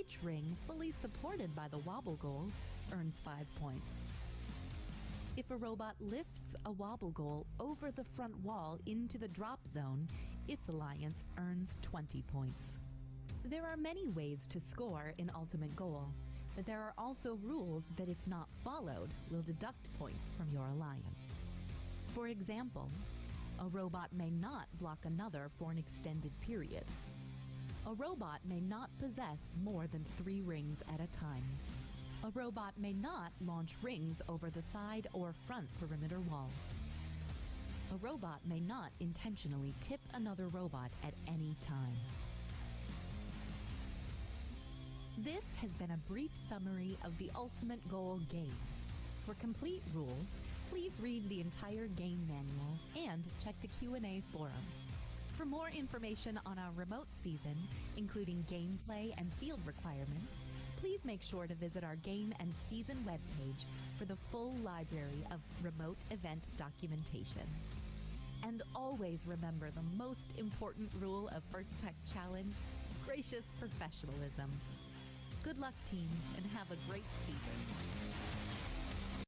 Each ring fully supported by the wobble goal earns 5 points. If a robot lifts a wobble goal over the front wall into the drop zone, its alliance earns 20 points. There are many ways to score in Ultimate Goal, but there are also rules that, if not followed, will deduct points from your alliance. For example, a robot may not block another for an extended period. A robot may not possess more than 3 rings at a time. A robot may not launch rings over the side or front perimeter walls. A robot may not intentionally tip another robot at any time. This has been a brief summary of the Ultimate Goal game. For complete rules, please read the entire game manual and check the Q&A forum. For more information on our remote season, including gameplay and field requirements, please make sure to visit our game and season webpage for the full library of remote event documentation. And always remember the most important rule of First Tech Challenge: gracious professionalism. Good luck, teams, and have a great season.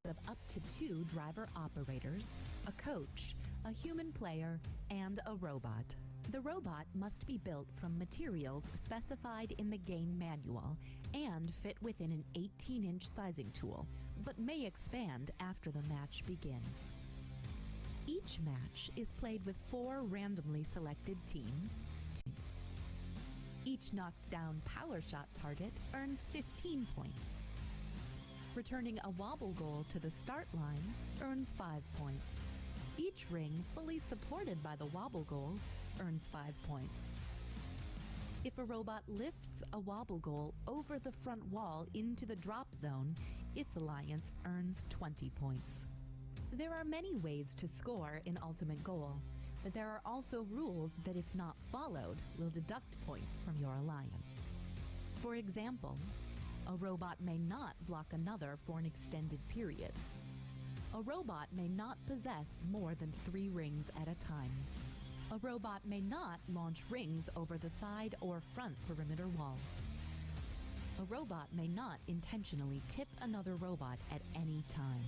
Of up to 2 driver operators, a coach, a human player, and a robot. The robot must be built from materials specified in the game manual and fit within an 18-inch sizing tool, but may expand after the match begins. Each match is played with 4 randomly selected teams. Each knocked down power shot target earns 15 points. Returning a wobble goal to the start line earns 5 points. Each ring fully supported by the wobble goal earns 5 points. If a robot lifts a wobble goal over the front wall into the drop zone, its alliance earns 20 points. There are many ways to score in Ultimate Goal, but there are also rules that, if not followed, will deduct points from your alliance. For example, a robot may not block another for an extended period. A robot may not possess more than 3 rings at a time. A robot may not launch rings over the side or front perimeter walls. A robot may not intentionally tip another robot at any time.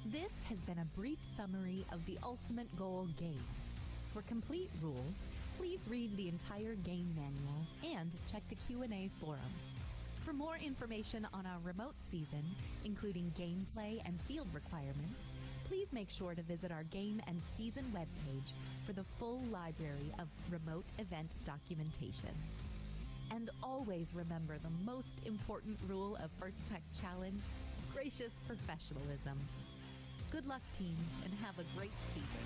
This has been a brief summary of the Ultimate Goal game. For complete rules, please read the entire game manual and check the Q&A forum. For more information on our remote season, including gameplay and field requirements, please make sure to visit our game and season webpage for the full library of remote event documentation. And always remember the most important rule of First Tech Challenge: gracious professionalism. Good luck, teams, and have a great season.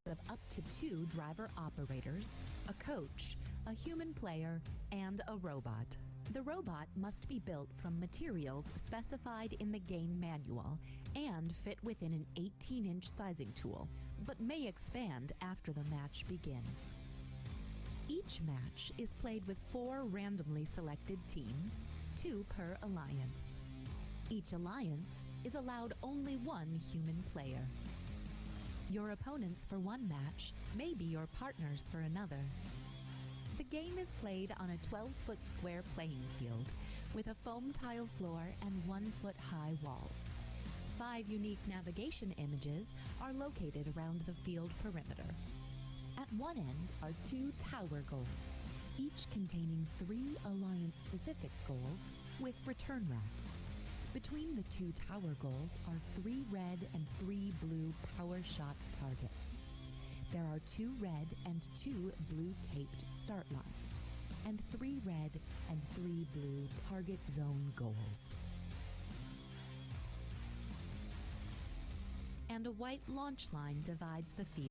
Of up to 2 driver operators, a coach, a human player, and a robot. The robot must be built from materials specified in the game manual and fit within an 18-inch sizing tool, but may expand after the match begins. Each match is played with 4 randomly selected teams, 2 per alliance. Each alliance is allowed only 1 human player. Your opponents for one match may be your partners for another. The game is played on a 12-foot square playing field with a foam tile floor and 1-foot-high walls. 5 unique navigation images are located around the field perimeter. At one end are 2 tower goals, each containing 3 alliance-specific goals with return racks. Between the 2 tower goals are 3 red and 3 blue power shot targets. There are 2 red and 2 blue taped start lines, and 3 red and 3 blue target zone goals. And a white launch line divides the field.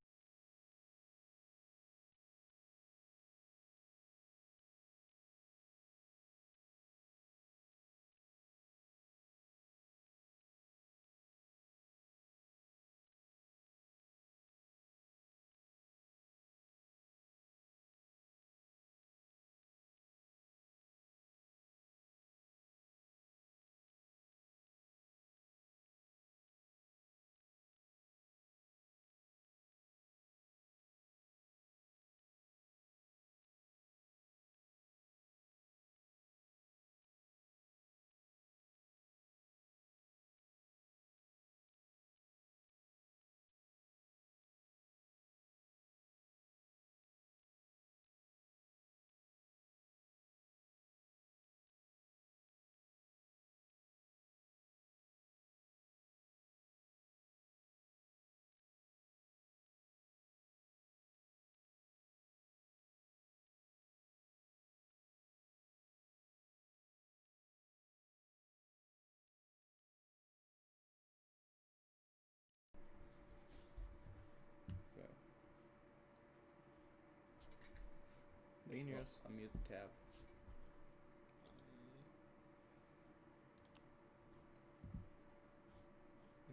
They can hear us. Unmute the tab.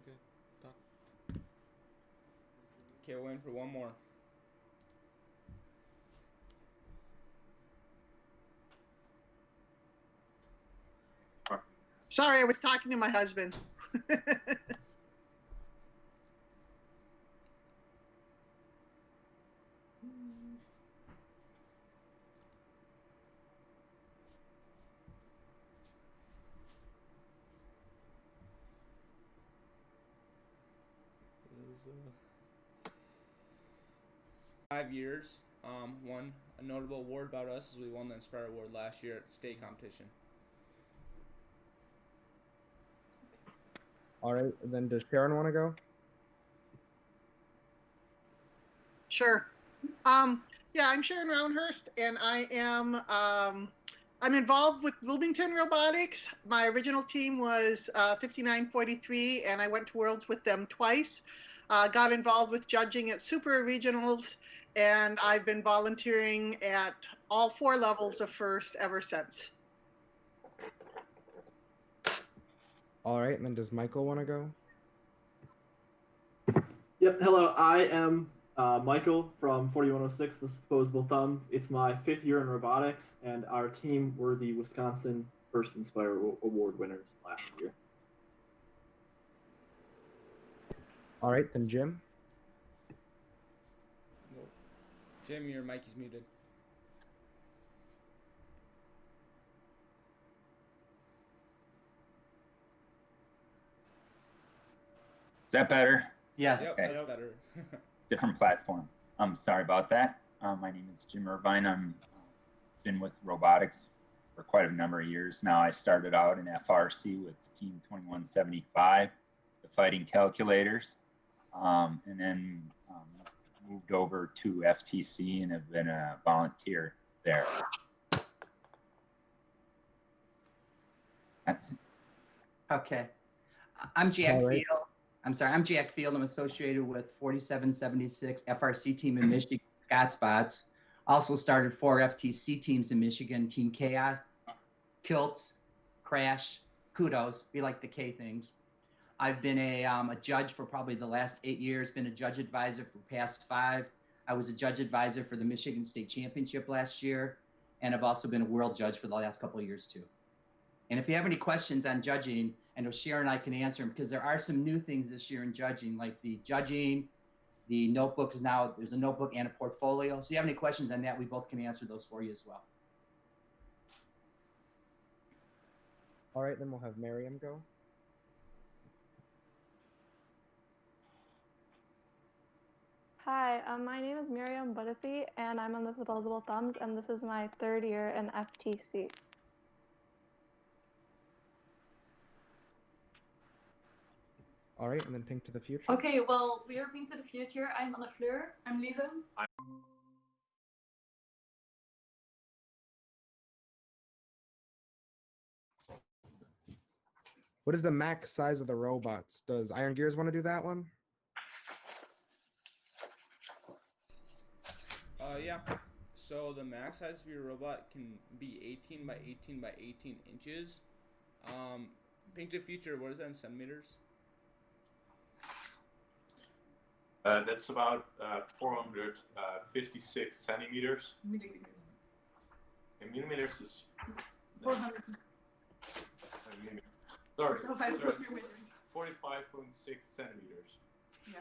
Okay, talk. Okay, we'll wait for one more. Sorry, I was talking to my husband. This is 5 years. Won a notable award about us as we won the Inspire Award last year at state competition. All right, then does Sharon want to go? Sure. Yeah, I'm Sharon Roundhurst, and I am I'm involved with Bloomington Robotics. My original team was 5943, and I went to Worlds with them twice. Got involved with judging at Super Regionals, and I've been volunteering at all 4 levels of FIRST ever since. All right, and then does Michael want to go? Yep, hello, I am Michael from 4106, the Supposable Thumbs. It's my 5th year in robotics, and our team were the Wisconsin First Inspire Award winners last year. All right, then Jim. Nope. Jim, your mic is muted. Is that better? Yes. Yep, Okay. that's better. Different platform. I'm sorry about that. My name is Jim Irvine. I'm been with robotics for quite a number of years now. I started out in FRC with Team 2175, the fighting calculators, and then moved over to FTC and have been a volunteer there. That's it. Okay. I'm Jack All right. Field. I'm sorry, I'm Jack Field. I'm associated with 4776 FRC team in Michigan, Scott Spots. Also started 4 FTC teams in Michigan, Team Chaos, Kilts, Crash, Kudos. We like the K things. I've been a judge for probably the last 8 years, been a judge advisor for past 5. I was a judge advisor for the Michigan State Championship last year, and I've also been a world judge for the last couple of years too. And if you have any questions on judging, I know Sharon and I can answer them because there are some new things this year in judging, like the judging, the notebook is now, there's a notebook and a portfolio. So if you have any questions on that, we both can answer those for you as well. All right, then we'll have Miriam go. Hi, my name is Miriam Budafi, and I'm on the Supposable Thumbs, and this is my 3rd year in FTC. All right, and then Pink to the Future. Okay, well, we are Pink to the Future. I'm Anne Fleur. I'm Lisa. What is the max size of the robots? Does Iron Gears want to do that one? Yeah. So the max size of your robot can be 18 by 18 by 18 inches. Pink to Future, what is that in centimeters? That's about 456 centimeters. Millimeters. And millimeters is 400. Sorry, So 5 sorry, millimeters. 45.6 centimeters. Yeah.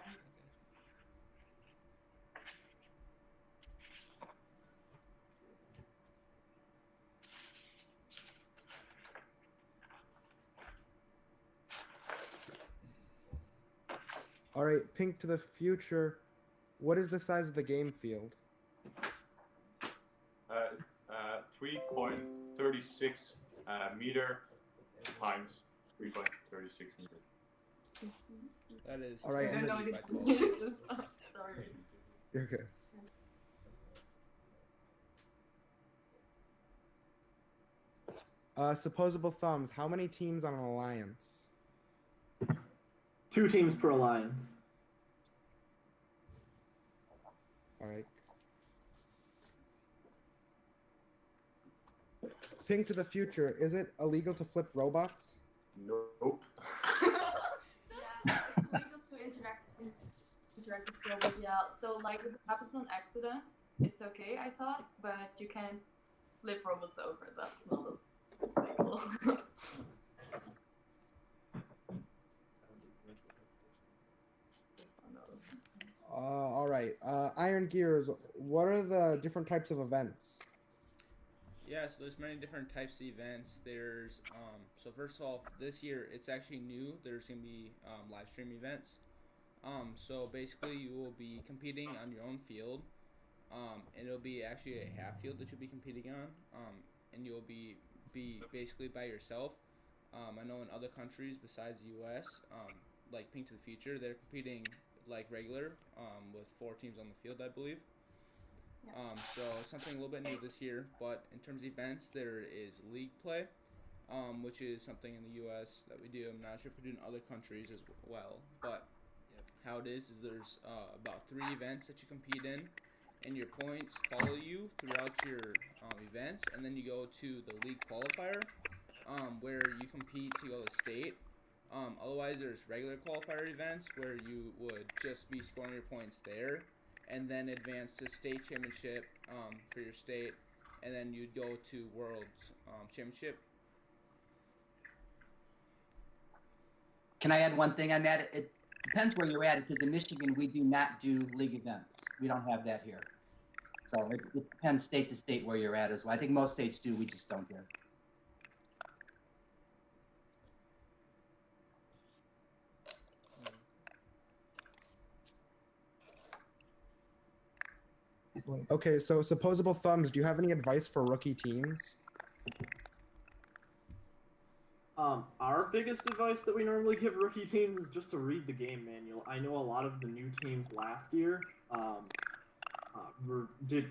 All right, Pink to the Future. What is the size of the game field? 3.36 meter times 3.36 meter. That is All right, 20 and by 12. Sorry. You're good. Supposable Thumbs. How many teams on an alliance? 2 teams per alliance. All right. Pink to the future, is it illegal to flip robots? Nope. Yeah, it's illegal to interact with robots. Yeah, so like if it happens on accident, it's okay, I thought, but you can't flip robots over. That's not legal. All right. Iron Gears, what are the different types of events? Yeah, so there's many different types of events. There's so first of all, this year it's actually new. There's gonna be live stream events. So basically you will be competing on your own field, and it'll be actually a half field that you'll be competing on, and you'll be basically by yourself. I know in other countries besides the U.S., like Pink to the Future, they're competing like regular, with 4 teams on the field, I believe. So something a little bit new this year, but in terms of events, there is league play, which is something in the U.S. that we do. I'm not sure if we do in other countries as well, but how it is there's about 3 events that you compete in, and your points follow you throughout your events, and then you go to the league qualifier, where you compete to go to state. Otherwise, there's regular qualifier events where you would just be scoring your points there, and then advance to state championship for your state, and then you'd go to world's championship. Can I add one thing on that? It depends where you're at, because in Michigan, we do not do league events. We don't have that here. So it depends state to state where you're at as well. I think most states do, we just don't here. Okay, so Supposable Thumbs, do you have any advice for rookie teams? Our biggest advice that we normally give rookie teams is just to read the game manual. I know a lot of the new teams last year showed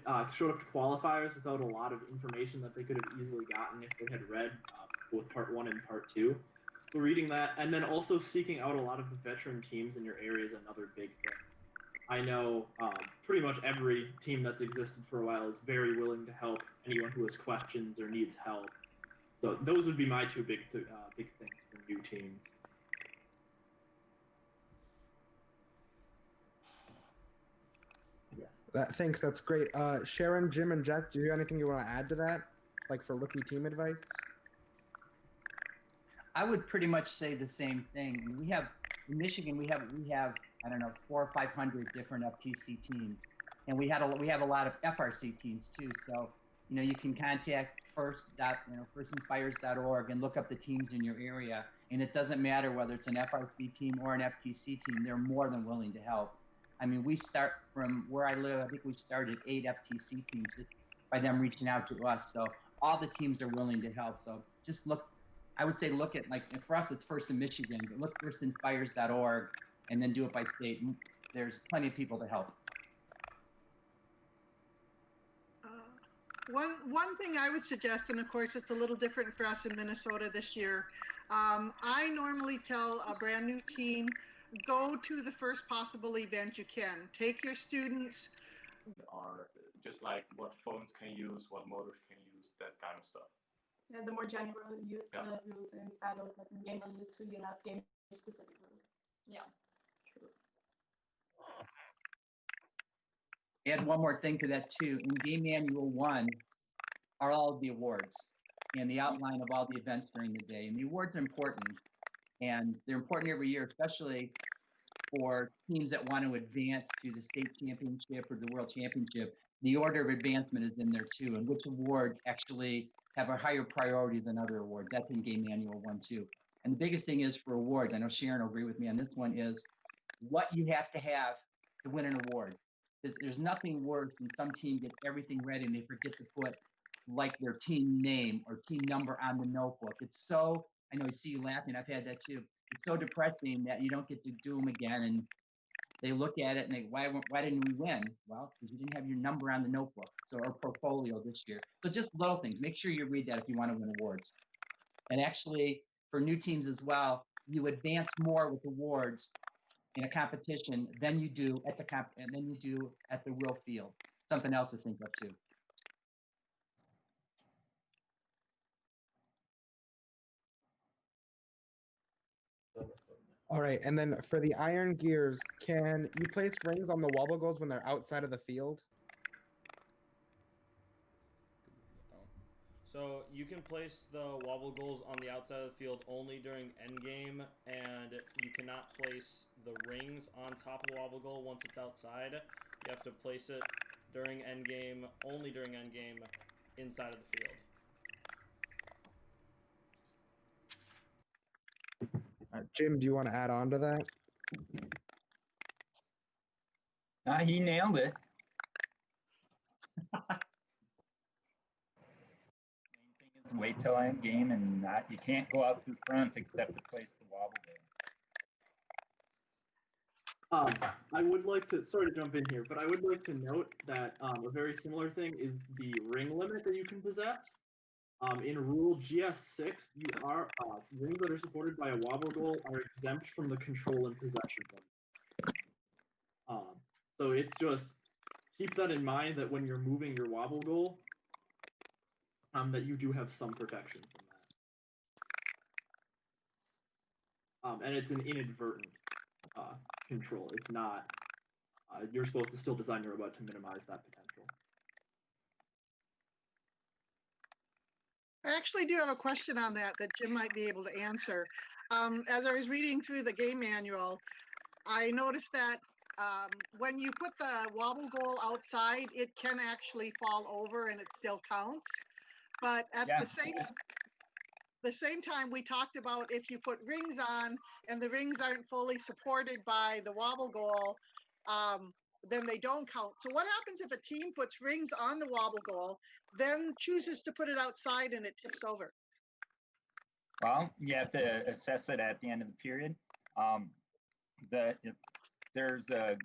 up to qualifiers without a lot of information that they could have easily gotten if they had read both Part 1 and Part 2. So reading that, and then also seeking out a lot of the veteran teams in your area is another big thing. I know pretty much every team that's existed for a while is very willing to help anyone who has questions or needs help. So those would be my 2 big things for new teams. Thanks, that's great. Sharon, Jim, and Jack, do you have anything you want to add to that, like for rookie team advice? I would pretty much say the same thing. We have in Michigan, we have I don't know 400 or 500 different FTC teams, and we have a lot of FRC teams too. So you can contact firstinspires.org and look up the teams in your area, and it doesn't matter whether it's an FRC team or an FTC team. They're more than willing to help. I mean, we start from where I live. I think we started 8 FTC teams just by them reaching out to us. So all the teams are willing to help. So just look. I would say look at, like, for us, it's First in Michigan, but look firstinspires.org and then do it by state. There's plenty of people to help. One thing I would suggest, and of course it's a little different for us in Minnesota this year, I normally tell a brand new team, go to the first possible event you can. Take your students. Are just like what phones can use, what motors can use, that kind of stuff. Yeah, the more general rules instead of like game on YouTube, you have game specific rules. Yeah, true. Add one more thing to that too. In Game Manual 1 are all the awards and the outline of all the events during the day. And the awards are important, and they're important every year, especially for teams that want to advance to the state championship or the world championship. The order of advancement is in there too, and which awards actually have a higher priority than other awards. That's in Game Manual 1 too. And the biggest thing is for awards, I know Sharon will agree with me on this one, is what you have to win an award. There's nothing worse than some team gets everything ready and they forget to put like their team name or team number on the notebook. It's so, I know you see you laughing, I've had that too. It's so depressing that you don't get to do them again, and they look at it and they, why didn't we win? Well, because you didn't have your number on the notebook, so our portfolio this year. So just little things. Make sure you read that if you want to win awards. And actually, for new teams as well, you advance more with awards in a competition than you do at the real field. Something else to think of too. All right, and then for the iron gears, can you place rings on the wobble goals when they're outside of the field? So you can place the wobble goals on the outside of the field only during endgame, and you cannot place the rings on top of the wobble goal once it's outside. You have to place it during endgame, only during endgame, inside of the field. Jim, do you want to add on to that? He nailed it. Main thing is wait till end game, and you can't go out to the front except to place the wobble goal. I would like to, sorry to jump in here, but I would like to note that a very similar thing is the ring limit that you can possess. In Rule GS6, you are rings that are supported by a wobble goal are exempt from the control and possession limit. So it's just keep that in mind that when you're moving your wobble goal, that you do have some protection from that. And it's an inadvertent control. It's not. You're supposed to still design your robot to minimize that potential. I actually do have a question on that Jim might be able to answer. As I was reading through the game manual, I noticed that when you put the wobble goal outside, it can actually fall over and it still counts. But at the same time, we talked about if you put rings on and the rings aren't fully supported by the wobble goal, then they don't count. So what happens if a team puts rings on the wobble goal, then chooses to put it outside and it tips over? Well, you have to assess it at the end of the period. There's I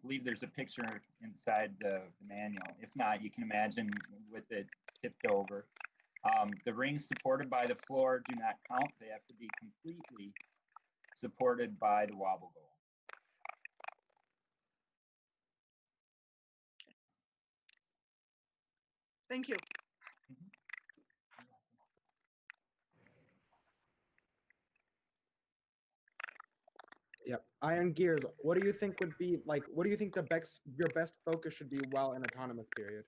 believe there's a picture inside the manual. If not, you can imagine with it tipped over. The rings supported by the floor do not count. They have to be completely supported by the wobble goal. Thank you. Yep. Iron gears. What do you think would be like? What do you think your best focus should be while in autonomous period?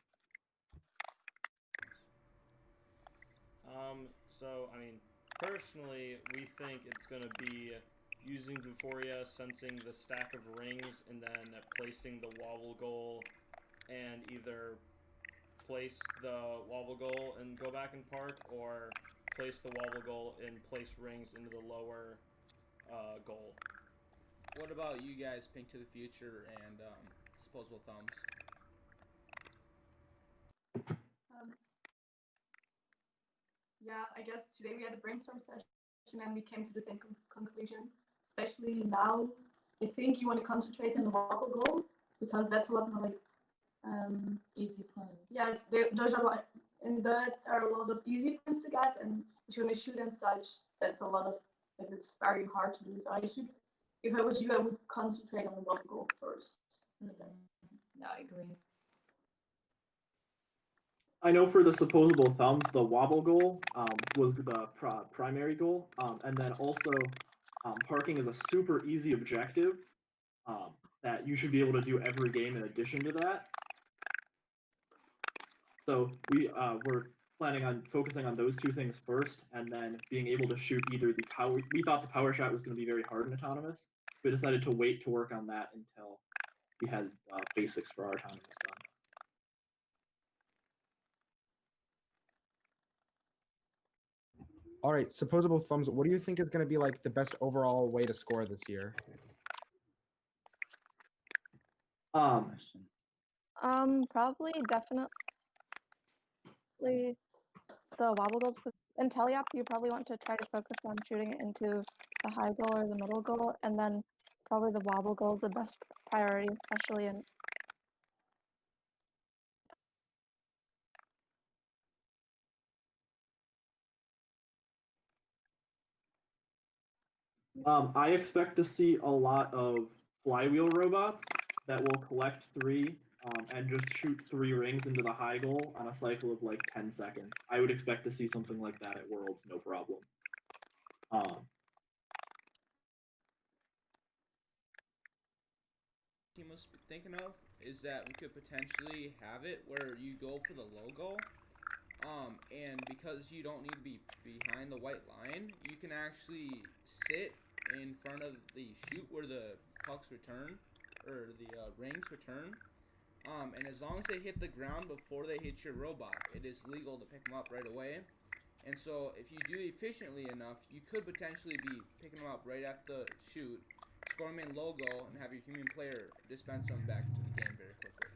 So I mean, personally, we think it's going to be using Vuforia, sensing the stack of rings, and then placing the wobble goal, and either place the wobble goal and go back and park, or place the wobble goal and place rings into the lower goal. What about you guys, Pink to the Future and Disposable Thumbs? Yeah, I guess today we had a brainstorm session and we came to the same conclusion. Especially now, I think you want to concentrate on the wobble goal because that's a lot more like easy points. Yeah, those are like, and that are a lot of easy points to get, and if you want to shoot and such, that's a lot of like it's very hard to do. So if I was you, I would concentrate on the wobble goal first. Yeah, I agree. I know for the supposable thumbs, the wobble goal was the primary goal, and then also parking is a super easy objective that you should be able to do every game in addition to that. So we're planning on focusing on those two things first, and then being able to shoot either the power. We thought the power shot was going to be very hard in autonomous. We decided to wait to work on that until we had basics for our autonomous done. All right, supposable thumbs. What do you think is going to be like the best overall way to score this year? Probably definitely the wobble goals. In teleop, you probably want to try to focus on shooting it into the high goal or the middle goal, and then probably the wobble goal is the best priority, especially in. I expect to see a lot of flywheel robots that will collect 3 and just shoot 3 rings into the high goal on a cycle of like 10 seconds. I would expect to see something like that at Worlds, no problem. team was thinking of is that we could potentially have it where you go for the logo, and because you don't need to be behind the white line, you can actually sit in front of the chute where the pucks return, or the rings return, and as long as they hit the ground before they hit your robot, it is legal to pick them up right away. And so if you do efficiently enough, you could potentially be picking them up right at the chute, score them in logo, and have your human player dispense them back to the game very quickly.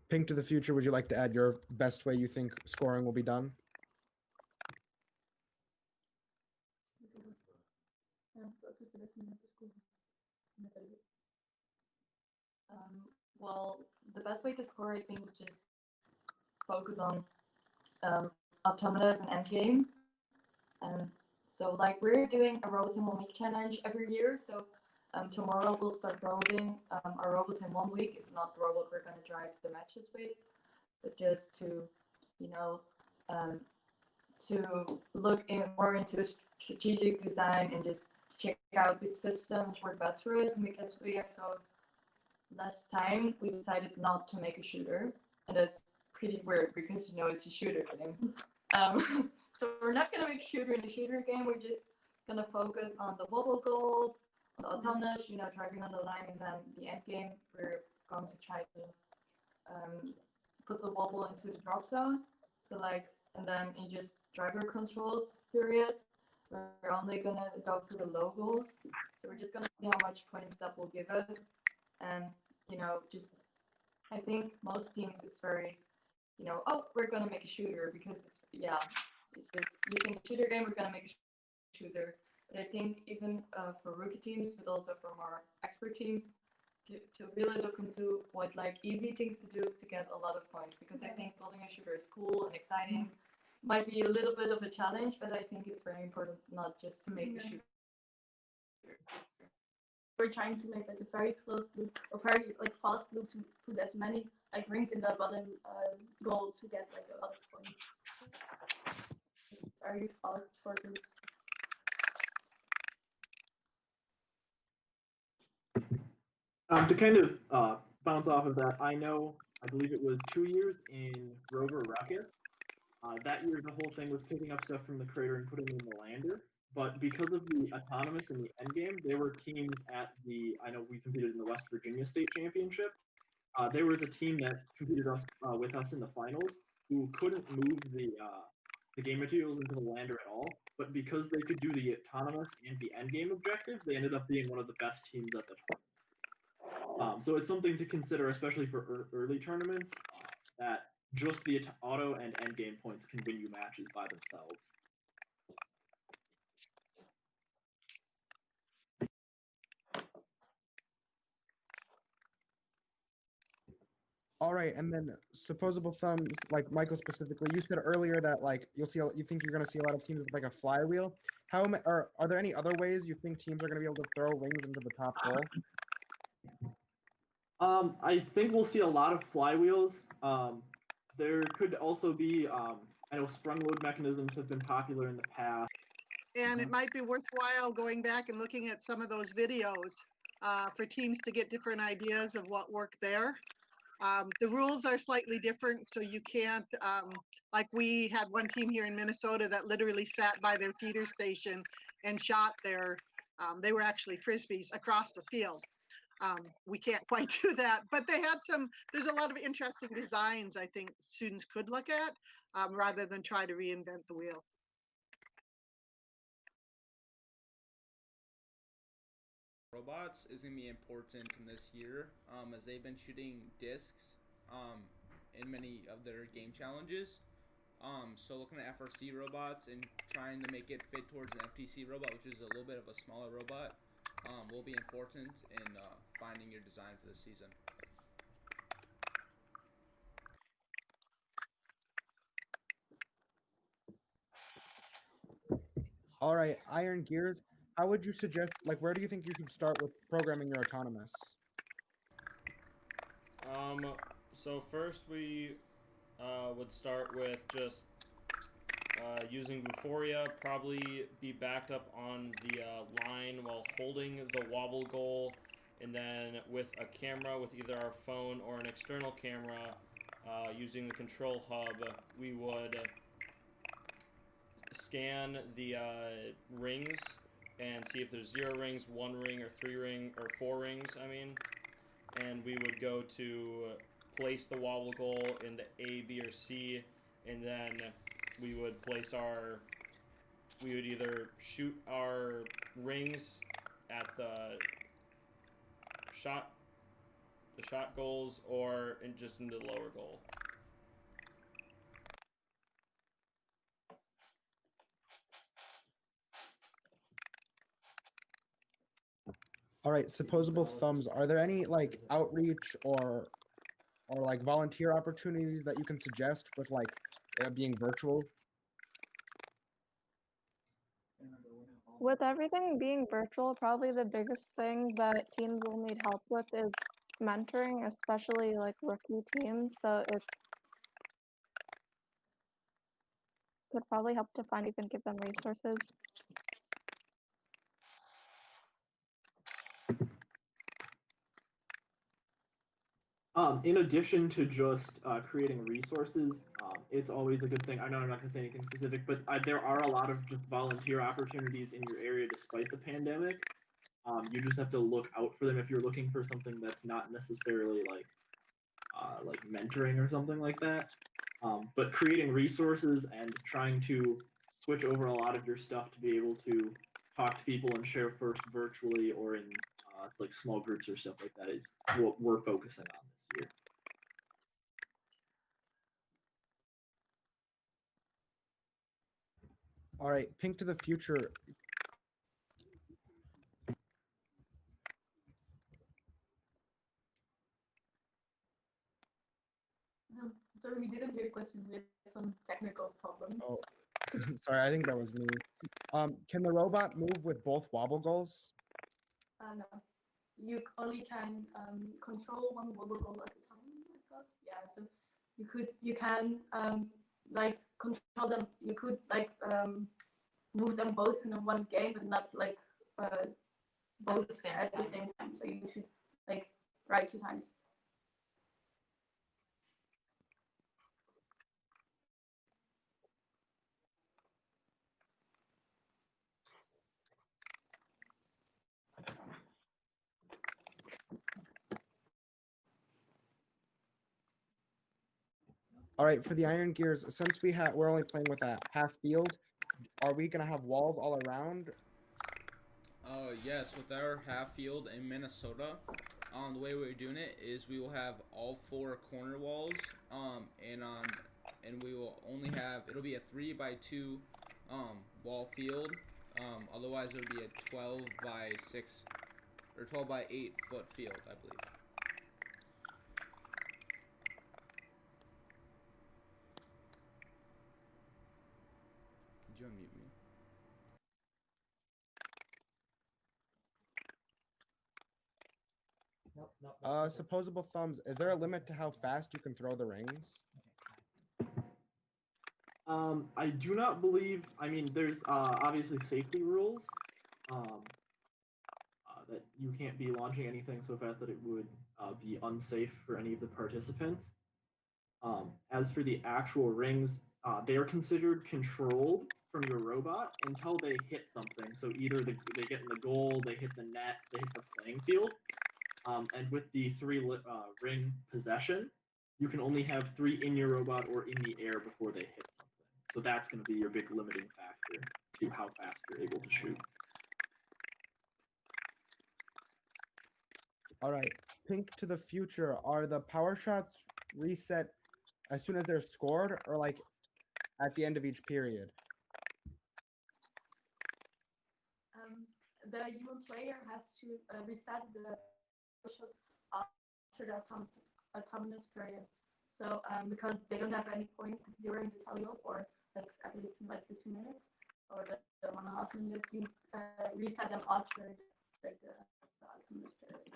Pink to the future, would you like to add your best way you think scoring will be done? Well, the best way to score, I think, would just focus on automatas and endgame. And so, like, we're doing a robot in 1 week challenge every year. So tomorrow we'll start building a robot in 1 week. It's not the robot we're going to drive the matches with, but just to, you know, to look more into strategic design and just check out which systems work best for us. And because we have so less time, we decided not to make a shooter, and that's pretty weird because it's a shooter game. So we're not gonna make shooter in a shooter game. We're just gonna focus on the wobble goals, on the autonomous, driving on the line, and then the end game. We're going to try to put the wobble into the drop zone. So and then in just driver controlled period, we're only gonna go for the low goals. So we're just gonna see how much points that will give us. And, I think most teams, it's very, oh, we're going to make a shooter because it's just, you think shooter game, we're going to make a shooter. But I think even for rookie teams, but also for more expert teams, to really look into what, easy things to do to get a lot of points. Because I think building a shooter is cool and exciting. Might be a little bit of a challenge, but I think it's very important not just to make a shooter. We're trying to make a very close loop, a very fast loop to put as many rings in the bottom goal to get a lot of points. Very fast short loop. To kind of bounce off of that, I believe it was 2 years in Rover Rocket. That year, the whole thing was picking up stuff from the crater and putting it in the lander. But because of the autonomous in the endgame, there were teams at I know we competed in the West Virginia State Championship. There was a team that competed with us in the finals who couldn't move the game materials into the lander at all. But because they could do the autonomous and the endgame objectives, they ended up being one of the best teams at the tournament. So it's something to consider, especially for early tournaments, that just the auto and endgame points can win you matches by themselves. All right, and then supposable thumbs, like Michael specifically, you said earlier that you think you're gonna see a lot of teams with a flywheel. Are there any other ways you think teams are gonna be able to throw rings into the top goal? I think we'll see a lot of flywheels. There could also be, I know sprung load mechanisms have been popular in the past. And it might be worthwhile going back and looking at some of those videos for teams to get different ideas of what worked there. The rules are slightly different, so you can't, we had one team here in Minnesota that literally sat by their feeder station and shot they were actually Frisbees across the field. We can't quite do that, but there's a lot of interesting designs I think students could look at rather than try to reinvent the wheel. Robots is going to be important in this year as they've been shooting discs in many of their game challenges. So looking at FRC robots and trying to make it fit towards an FTC robot, which is a little bit of a smaller robot, will be important in finding your design for this season. All right, Iron Gears, how would you suggest, where do you think you should start with programming your autonomous? So first we would start with just using Vuforia, probably be backed up on the line while holding the wobble goal, and then with a camera with either our phone or an external camera, using the control hub, we would scan the rings and see if there's 0 rings, 1 ring, or 3 ring, or 4 rings, I mean. And we would go to place the wobble goal in the A, B, or C, and then we would place we would either shoot our rings at the shot goals or just into the lower goal. All right, supposable thumbs. Are there any like outreach or like volunteer opportunities that you can suggest with like being virtual? With everything being virtual, probably the biggest thing that teams will need help with is mentoring, especially like rookie teams. So it could probably help to find, you can give them resources. In addition to just creating resources, it's always a good thing. I know I'm not going to say anything specific, but there are a lot of just volunteer opportunities in your area despite the pandemic. You just have to look out for them if you're looking for something that's not necessarily like mentoring or something like that. But creating resources and trying to switch over a lot of your stuff to be able to talk to people and share first virtually or in like small groups or stuff like that is what we're focusing on this year. All right, Pink to the future. Sorry, we didn't hear your question. We had some technical problems. Oh, sorry, I think that was me. Can the robot move with both wobble goals? No. You only can control one wobble goal at a time, I thought. Yeah, so you can like control them. You could like move them both in one game, but not like both at the same time. So you should like write 2 times. All right, for the Iron Gears, since we're only playing with a half field, are we gonna have walls all around? Yes, with our half field in Minnesota, the way we're doing it is we will have all 4 corner walls, and we will only have, it'll be a 3x2 wall field. Otherwise it would be a 12x6 or 12x8 foot field, I believe. Did you unmute me? Supposable thumbs. Is there a limit to how fast you can throw the rings? I do not believe. I mean, there's obviously safety rules that you can't be launching anything so fast that it would be unsafe for any of the participants. As for the actual rings, they are considered controlled from your robot until they hit something. So either they get in the goal, they hit the net, they hit the playing field. And with the 3 ring possession, you can only have 3 in your robot or in the air before they hit something. So that's going to be your big limiting factor to how fast you're able to shoot. All right, Pink to the future. Are the power shots reset as soon as they're scored, or like at the end of each period? The human player has to reset the shot after the autonomous period. So because they don't have any point during the tally up, or like at least in like the 2 minutes or the 1.5 minutes, you reset them after like the autonomous period.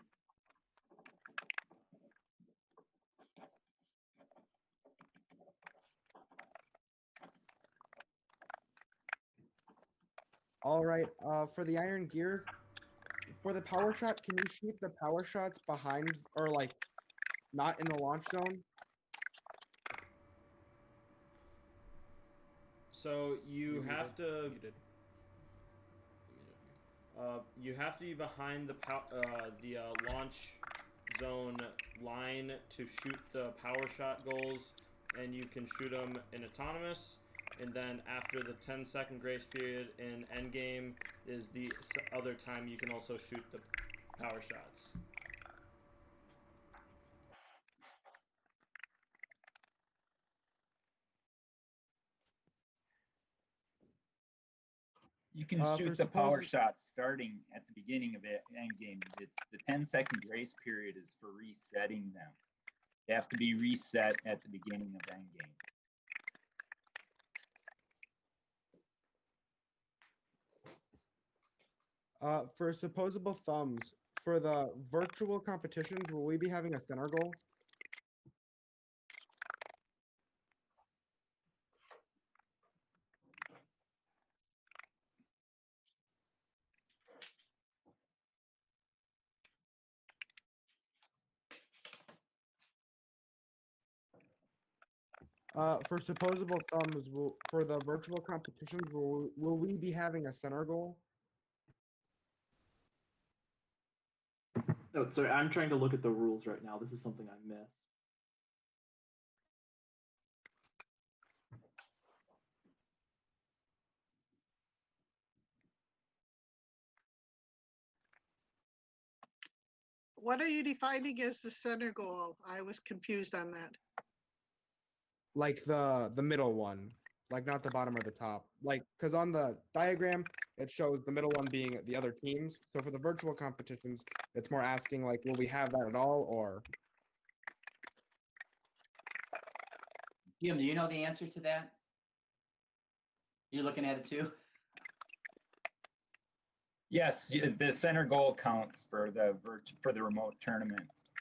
All right. For the iron gear, for the power shot, can you shoot the power shots behind or like not in the launch zone? So you have to. Muted. You have to be behind the launch zone line to shoot the power shot goals, and you can shoot them in autonomous. And then after the 10-second grace period in endgame is the other time you can also shoot the power shots. You can shoot the power shots starting at the beginning of endgame. It's the 10-second grace period is for resetting them. They have to be reset at the beginning of endgame. For supposable thumbs, for the virtual competitions, will we be having a center goal? For supposable thumbs, for the virtual competitions, will we be having a center goal? No, sorry, I'm trying to look at the rules right now. This is something I missed. What are you defining as the center goal? I was confused on that. Like the middle one, like not the bottom or the top. Like, because on the diagram, it shows the middle one being the other teams. So for the virtual competitions, it's more asking like, will we have that at all, or? Jim, do you know the answer to that? You're looking at it too? Yes, the center goal counts for the remote tournaments.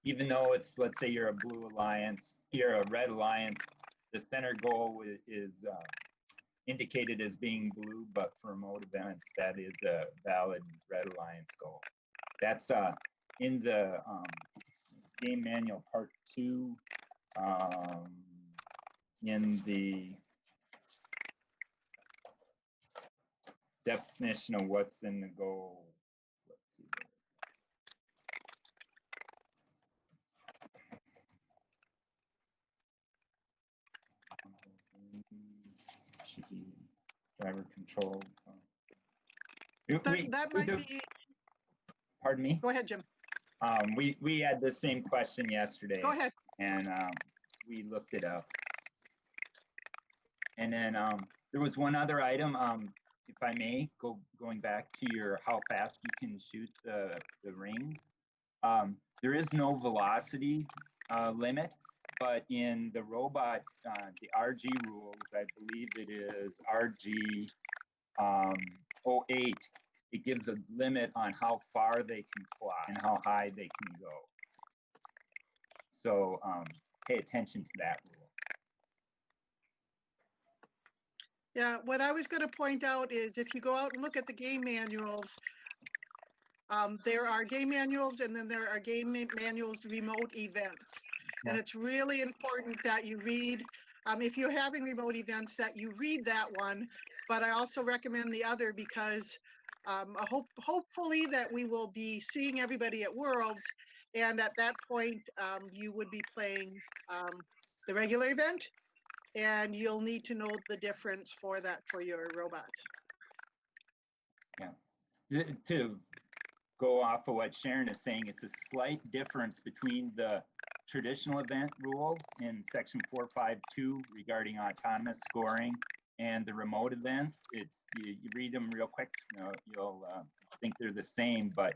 Even though it's, let's say you're a blue alliance, you're a red alliance, the center goal is indicated as being blue, but for remote events, that is a valid red alliance goal. That's in the game manual part 2, in the definition of what's in the goal. Let's see. Driver control. That might be. Pardon me? Go ahead, Jim. We had the same question yesterday. Go ahead. And we looked it up. And then there was one other item, if I may, going back to your how fast you can shoot the rings. There is no velocity limit, but in the robot, the RG rules, I believe it is RG 08, it gives a limit on how far they can fly and how high they can go. So pay attention to that rule. Yeah, what I was going to point out is if you go out and look at the game manuals, there are game manuals and then there are game manuals remote events. And it's really important that you read, if you're having remote events, that you read that one. But I also recommend the other because hopefully that we will be seeing everybody at Worlds. And at that point, you would be playing the regular event. And you'll need to know the difference for that for your robots. Yeah. To go off of what Sharon is saying, it's a slight difference between the traditional event rules in section 452 regarding autonomous scoring and the remote events. It's you read them real quick, you'll think they're the same, but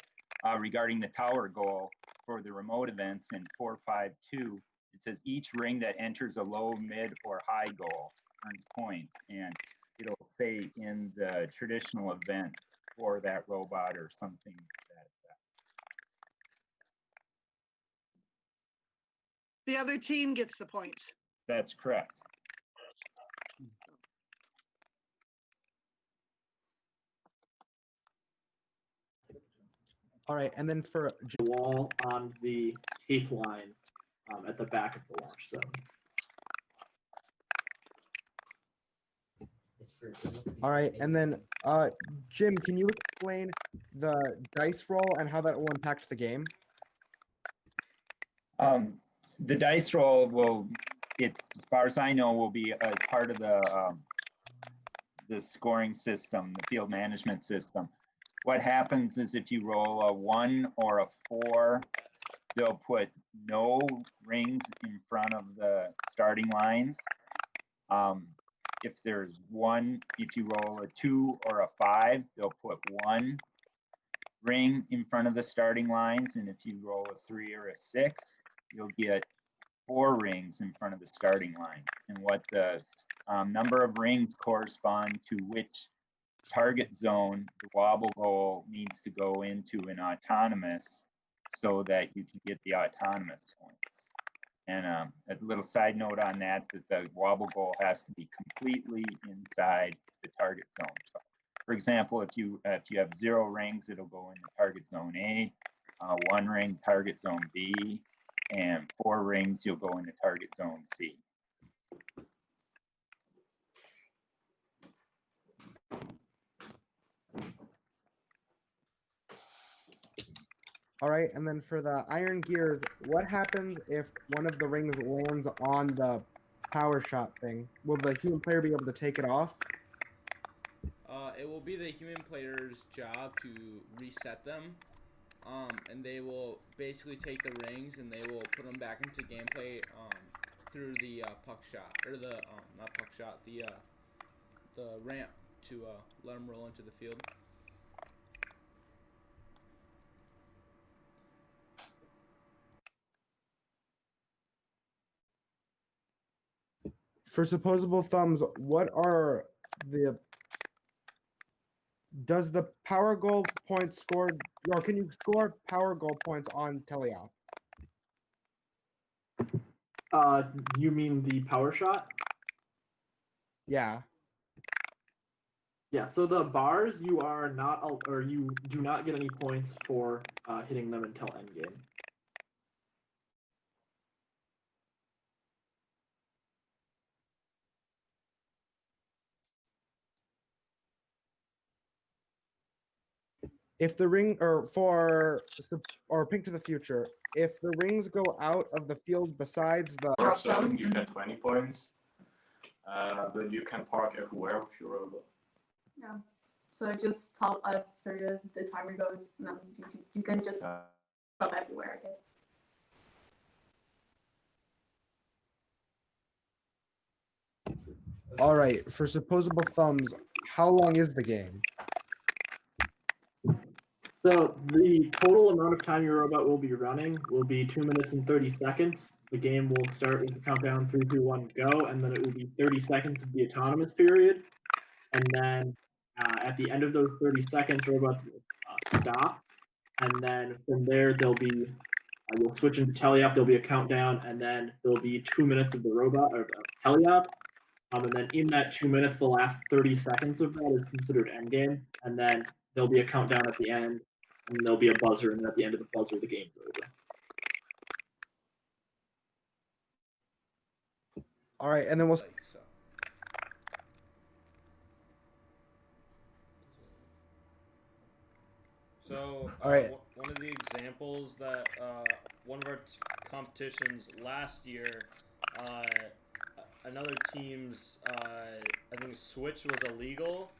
regarding the tower goal for the remote events in 452, it says each ring that enters a low, mid, or high goal earns points, and it'll say in the traditional event for that robot or something that. The other team gets the points. That's correct. All right, and then for The wall on the tape line at the back of the launch zone. all right, and then Jim, can you explain the dice roll and how that will impact the game? The dice roll will, it's as far as I know, will be as part of the scoring system, the field management system. What happens is if you roll a 1 or a 4, they'll put no rings in front of the starting lines. If there's if you roll a 2 or a 5, they'll put 1 ring in front of the starting lines. And if you roll a 3 or a 6, you'll get 4 rings in front of the starting lines. And what the number of rings correspond to which target zone the wobble goal needs to go into an autonomous so that you can get the autonomous points. And a little side note on that, that the wobble goal has to be completely inside the target zone. So, for example, if you have 0 rings, it'll go into target zone A, 1 ring, target zone B, and 4 rings, you'll go into target zone C. All right, and then for the iron gears, what happens if one of the rings lands on the power shot thing? Will the human player be able to take it off? It will be the human player's job to reset them, and they will basically take the rings and they will put them back into gameplay through the puck shot, or the not puck shot, the ramp to let them roll into the field. For supposable thumbs, what are the does the power goal points scored, or can you score power goal points on teleop? You mean the power shot? Yeah. Yeah, so the bars, you are not, or you do not get any points for hitting them until endgame. If the ring, or Pink to the Future, if the rings go out of the field besides the Drop zone, you get 20 points, but you can park everywhere with your robot. Yeah. So just tell after the timer goes, and then you can just drop everywhere, I guess. All right, for supposable thumbs, how long is the game? So the total amount of time your robot will be running will be 2 minutes and 30 seconds. The game will start with the countdown 3, 2, 1, go, and then it will be 30 seconds of the autonomous period. And then at the end of those 30 seconds, robots will stop. And then from there, there'll be you'll switch into teleop. There'll be a countdown, and then there'll be 2 minutes of the robot or teleop. And then in that 2 minutes, the last 30 seconds of that is considered endgame. And then there'll be a countdown at the end, and there'll be a buzzer, and at the end of the buzzer, the game's over. All right, and then we'll. So, All right. One of the examples that one of our competitions last year, another team's I think switch was illegal,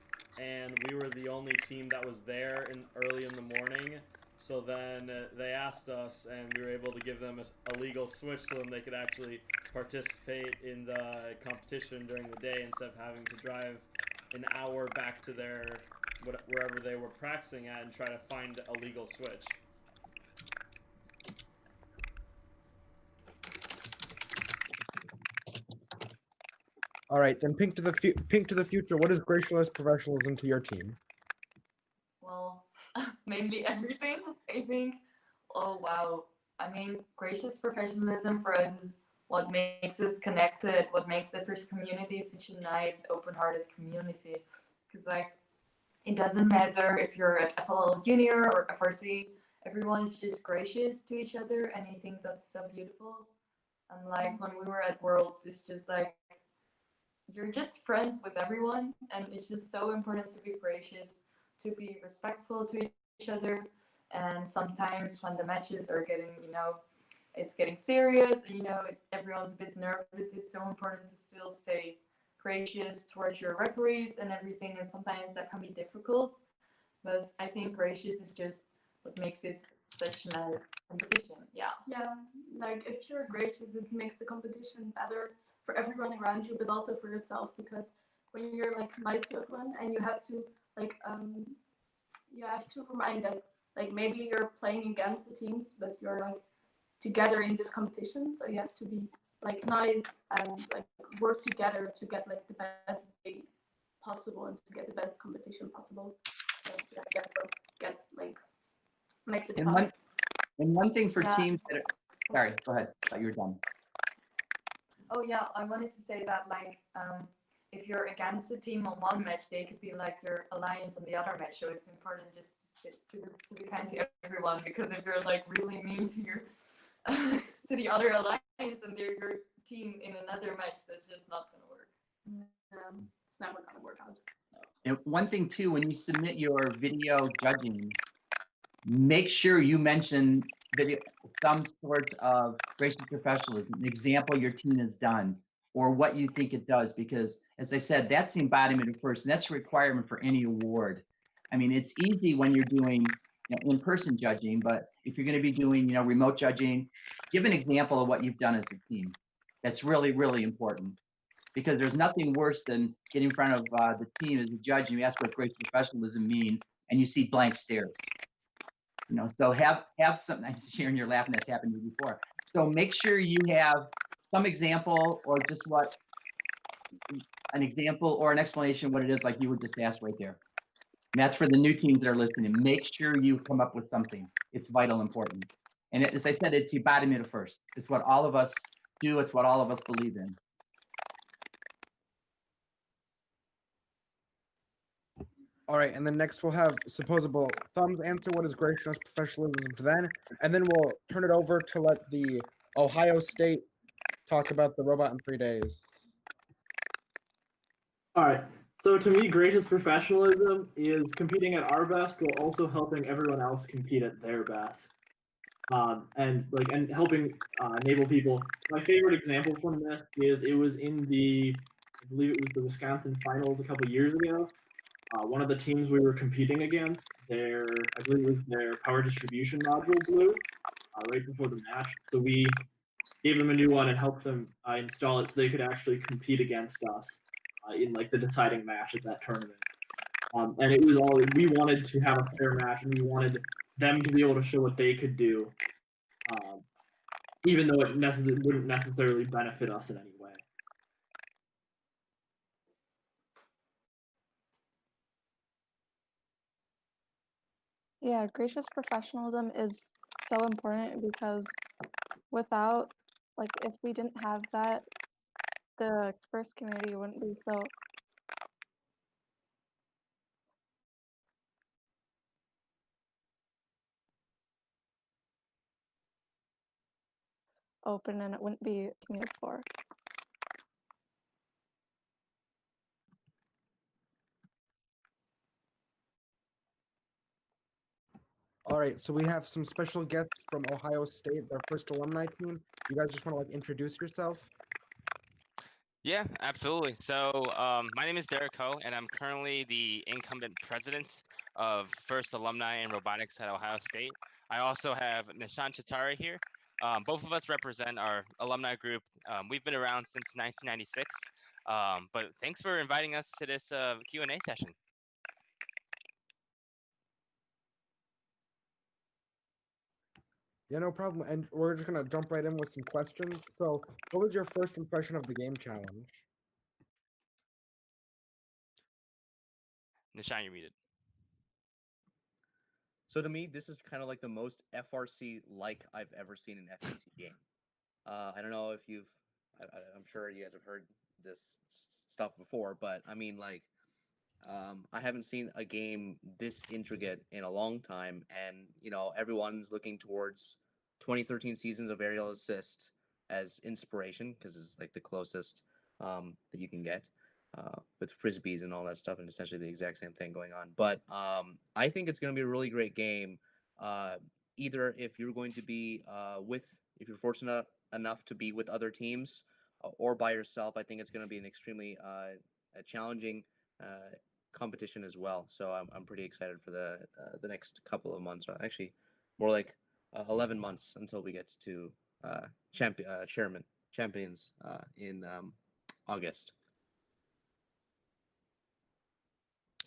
and we were the only team that was there early in the morning. So then they asked us, and we were able to give them a legal switch so then they could actually participate in the competition during the day instead of having to drive an hour back to wherever they were practicing at and try to find a legal switch. All right, then Pink to the Future. What is gracious professionalism to your team? Well, mainly everything, I think. Oh, wow. I mean, gracious professionalism for us is what makes us connected, what makes the first community such a nice, open-hearted community. Because, like, it doesn't matter if you're at FLL Junior or FRC, everyone is just gracious to each other, and I think that's so beautiful. And like when we were at Worlds, it's just like you're just friends with everyone, and it's just so important to be gracious, to be respectful to each other. And sometimes when the matches are getting, it's getting serious, and everyone's a bit nervous, it's so important to still stay gracious towards your referees and everything. And sometimes that can be difficult, but I think gracious is just what makes it such a nice competition. Yeah. Yeah, like if you're gracious, it makes the competition better for everyone around you, but also for yourself, because when you're like nice to everyone and like you have to remind that like maybe you're playing against the teams, but you're like together in this competition, so you have to be like nice and like work together to get like the best day possible and to get the best competition possible. So that's what gets like makes it fun. And one thing for Yeah. teams that are, sorry, go ahead. I thought you were done. Oh yeah, I wanted to say that like if you're against a team on one match, they could be like your alliance on the other match. So it's important just to be kind to everyone, because if you're like really mean to your to the other alliance and they're your team in another match, that's just not gonna work. It's never gonna work out. And one thing too, when you submit your video judging, make sure you mention video, some sort of gracious professionalism, an example your team has done, or what you think it does, because as I said, that's the embodiment of first, and that's a requirement for any award. I mean, it's easy when you're doing in-person judging, but if you're going to be doing remote judging, give an example of what you've done as a team. That's really, really important, because there's nothing worse than getting in front of the team as a judge and you ask what gracious professionalism means, and you see blank stares. So have some. I see Sharon, you're laughing. That's happened to you before. So make sure you have some example, or just an example or an explanation what it is, like you would just ask right there. And that's for the new teams that are listening. Make sure you come up with something. It's vital important. And as I said, it's the embodiment of first. It's what all of us do. It's what all of us believe in. All right, and then next we'll have supposable thumbs answer what is gracious professionalism to them, and then we'll turn it over to let the Ohio State talk about the robot in 3 days. All right. So to me, gracious professionalism is competing at our best while also helping everyone else compete at their best, and helping enable people. My favorite example from this is it was in I believe it was the Wisconsin finals a couple years ago. One of the teams we were competing against, I believe it was their power distribution module blew right before the match. So we gave them a new one and helped them install it so they could actually compete against us in like the deciding match at that tournament. And it was we wanted to have a fair match, and we wanted them to be able to show what they could do, even though it wouldn't necessarily benefit us in any way. Yeah, gracious professionalism is so important, because without, like, if we didn't have that, the first community wouldn't be so open, and it wouldn't be commuted for. All right, so we have some special guests from Ohio State, their first alumni team. You guys just want to like introduce yourself? Yeah, absolutely. So my name is Derek Ho, and I'm currently the incumbent president of First Alumni in Robotics at Ohio State. I also have Nishan Chitara here. Both of us represent our alumni group. We've been around since 1996, but thanks for inviting us to this Q&A session. Yeah, no problem. And we're just gonna jump right in with some questions. So, what was your first impression of the game challenge? Nishan, you're muted. So to me, this is kind of like the most FRC-like I've ever seen an FTC game. I don't know if I'm sure you guys have heard this stuff before, but I mean, like, I haven't seen a game this intricate in a long time, and everyone's looking towards 2013 seasons of Aerial Assist as inspiration because it's like the closest that you can get with frisbees and all that stuff, and essentially the exact same thing going on. But I think it's going to be a really great game. Uh, Either if you're going to be if you're fortunate enough to be with other teams, or by yourself, I think it's going to be an extremely a challenging competition as well. So I'm pretty excited for the next couple of months. Or actually, more like 11 months until we get to champions in August.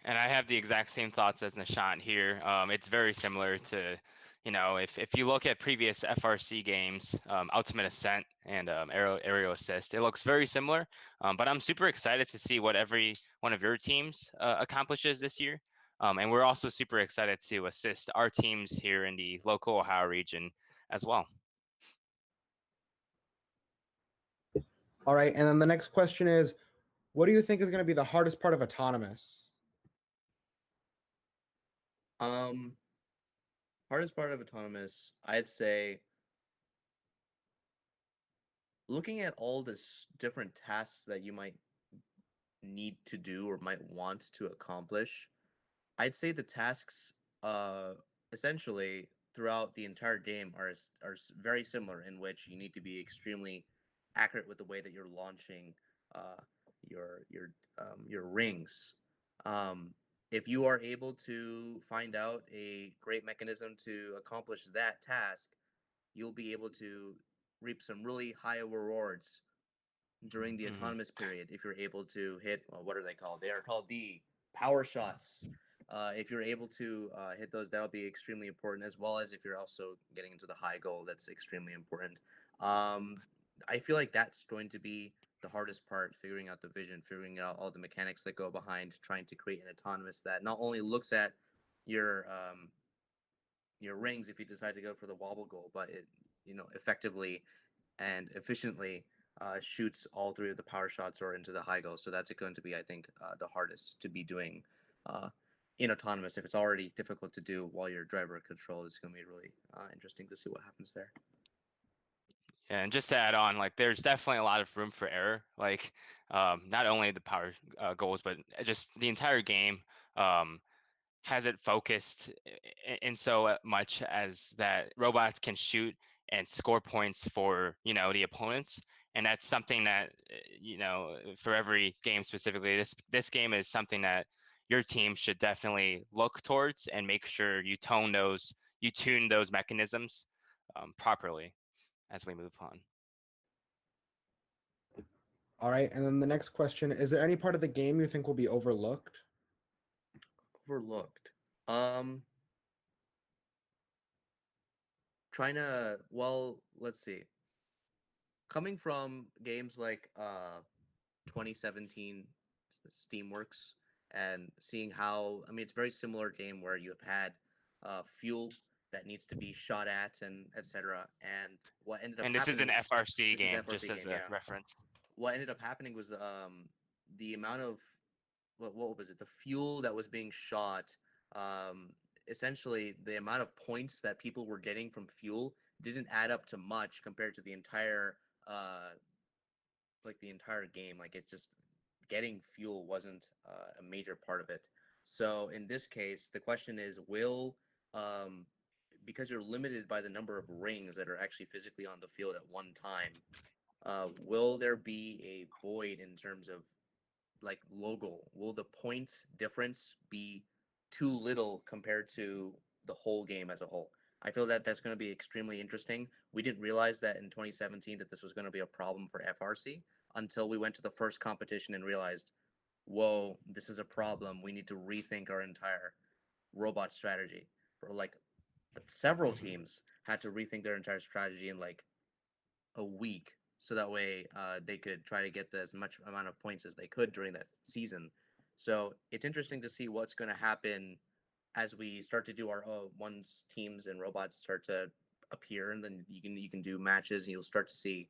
And I have the exact same thoughts as Nishant here. It's very similar to, if you look at previous FRC games, Ultimate Ascent and Aerial Assist, it looks very similar. But I'm super excited to see what every one of your teams accomplishes this year. And we're also super excited to assist our teams here in the local Ohio region as well. All right, and then the next question is, what do you think is going to be the hardest part of autonomous? Hardest part of autonomous, I'd say, looking at all this different tasks that you might need to do or might want to accomplish, I'd say the tasks essentially throughout the entire game are very similar, in which you need to be extremely accurate with the way that you're launching uh, your rings. Um, if you are able to find out a great mechanism to accomplish that task, you'll be able to reap some really high rewards during the autonomous period if you're able to hit, well, what are they called? They are called the power shots. If you're able to hit those, that'll be extremely important, as well as if you're also getting into the high goal, that's extremely important. I feel like that's going to be the hardest part, figuring out the vision, figuring out all the mechanics that go behind trying to create an autonomous that not only looks at your rings if you decide to go for the wobble goal, but it effectively and efficiently shoots all three of the power shots or into the high goal. So that's going to be, I think, the hardest to be doing in autonomous. If it's already difficult to do while you're driver control, it's going to be really interesting to see what happens there. Yeah, and just to add on, like, there's definitely a lot of room for error. Like, not only the power goals, but just the entire game. Has it focused in so much as that robots can shoot and score points for the opponents, and that's something that for every game specifically, this game is something that your team should definitely look towards and make sure you tune those mechanisms properly as we move on. All right, and then the next question, is there any part of the game you think will be overlooked? Overlooked. Let's see. Coming from games like 2017 Steamworks and seeing how, I mean, it's a very similar game where you have had fuel that needs to be shot at and etc. And what ended up And this is an happening, FRC this is game, FRC just as game, a yeah. reference. What ended up happening was the amount of what was it? The fuel that was being shot. Essentially, the amount of points that people were getting from fuel didn't add up to much compared to the entire the entire game. Like, it just getting fuel wasn't a major part of it. So in this case, the question is, will because you're limited by the number of rings that are actually physically on the field at one time, will there be a void in terms of like logo? Will the points difference be too little compared to the whole game as a whole? I feel that that's going to be extremely interesting. We didn't realize that in 2017 that this was going to be a problem for FRC until we went to the first competition and realized, whoa, this is a problem. We need to rethink our entire robot strategy. For like several teams had to rethink their entire strategy in like a week, so that way they could try to get as much amount of points as they could during that season. So it's interesting to see what's going to happen as we start to do our once teams and robots start to appear, and then you can do matches, and you'll start to see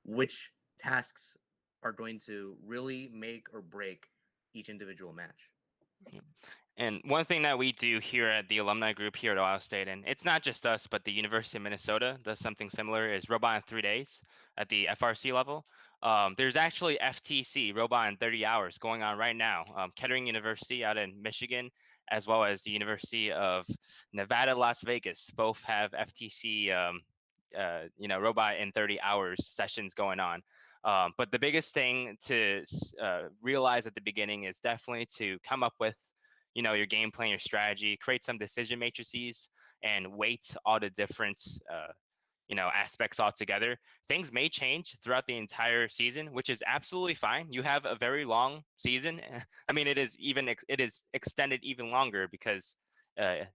which tasks are going to really make or break each individual match. And one thing that we do here at the alumni group here at Ohio State, and it's not just us, but the University of Minnesota does something similar, is Robot in 3 days at the FRC level. There's actually FTC, Robot in 30 hours, going on right now. Kettering University out in Michigan, as well as the University of Nevada, Las Vegas, both have FTC, Robot in 30 hours sessions going on. But the biggest thing to realize at the beginning is definitely to come up with your game plan, your strategy, create some decision matrices, and weight all the different aspects all together. Things may change throughout the entire season, which is absolutely fine. You have a very long season. I mean, it is extended even longer because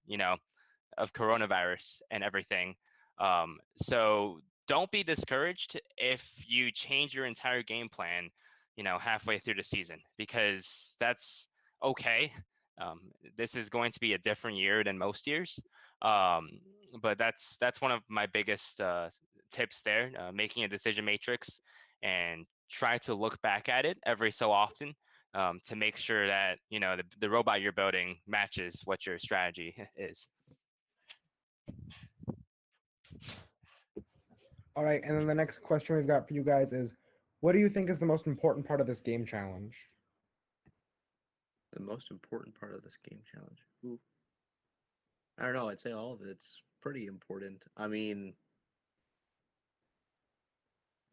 you know of coronavirus and everything. So don't be discouraged if you change your entire game plan, halfway through the season, because that's okay. Um, this is going to be a different year than most years, um, but that's one of my biggest tips there. Making a decision matrix and try to look back at it every so often to make sure that the robot you're building matches what your strategy is. All right, and then the next question we've got for you guys is, what do you think is the most important part of this game challenge? The most important part of this game challenge. Ooh. I don't know. I'd say all of it's pretty important. I mean,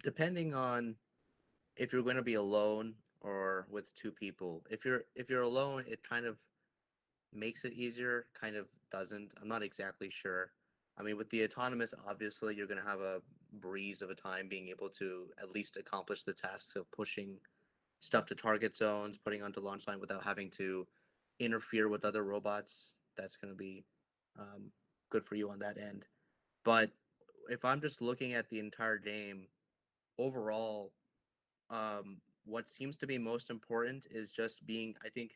depending on if you're going to be alone or with two people. If you're alone, it kind of makes it easier, kind of doesn't. I'm not exactly sure. I mean, with the autonomous, obviously, you're going to have a breeze of a time being able to at least accomplish the tasks of pushing stuff to target zones, putting onto launch line without having to interfere with other robots. That's going to be good for you on that end. But if I'm just looking at the entire game overall, what seems to be most important is just being, I think,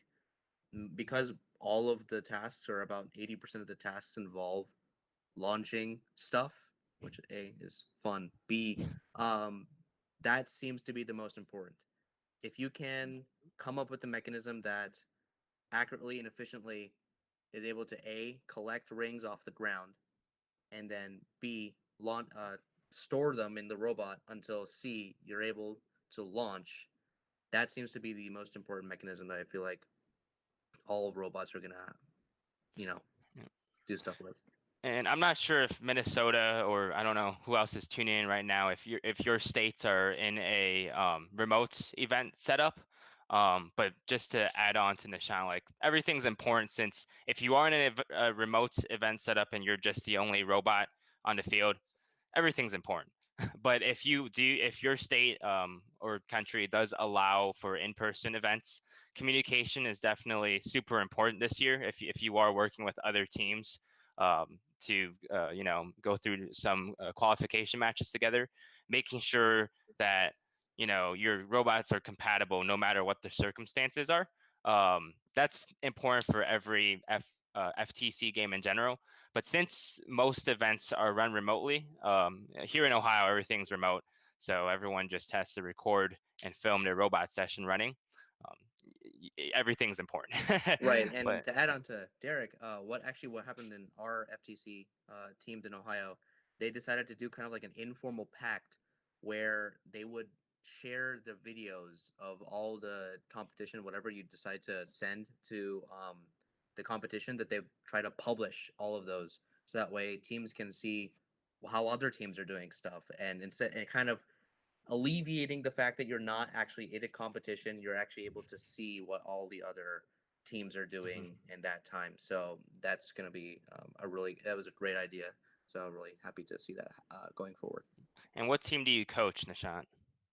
because all of the tasks, or about 80% of the tasks, involve launching stuff, which A is fun. B, that seems to be the most important. If you can come up with a mechanism that accurately and efficiently is able to A, collect rings off the ground, and then B, store them in the robot until C, you're able to launch, that seems to be the most important mechanism that I feel like all robots are gonna, do stuff with. And I'm not sure if Minnesota, or I don't know who else is tuning in right now, if your states are in a remote event setup. But just to add on to Nishan, like, everything's important, since if you are in a remote event setup and you're just the only robot on the field, everything's important. But if your state or country does allow for in-person events, communication is definitely super important this year. If you are working with other teams to go through some qualification matches together, making sure that your robots are compatible no matter what the circumstances are. That's important for every FTC game in general. But since most events are run remotely, here in Ohio, everything's remote. So everyone just has to record and film their robot session running. Everything's important. Right, and But to add on to Derek, what happened in our FTC teams in Ohio, they decided to do kind of like an informal pact where they would share the videos of all the competition, whatever you decide to send to the competition, that they try to publish all of those, so that way teams can see how other teams are doing stuff, and instead, and kind of alleviating the fact that you're not actually in a competition, you're actually able to see what all the other teams are doing in that time. So that's going to be that was a great idea. So I'm really happy to see that going forward. And what team do you coach, Nishant?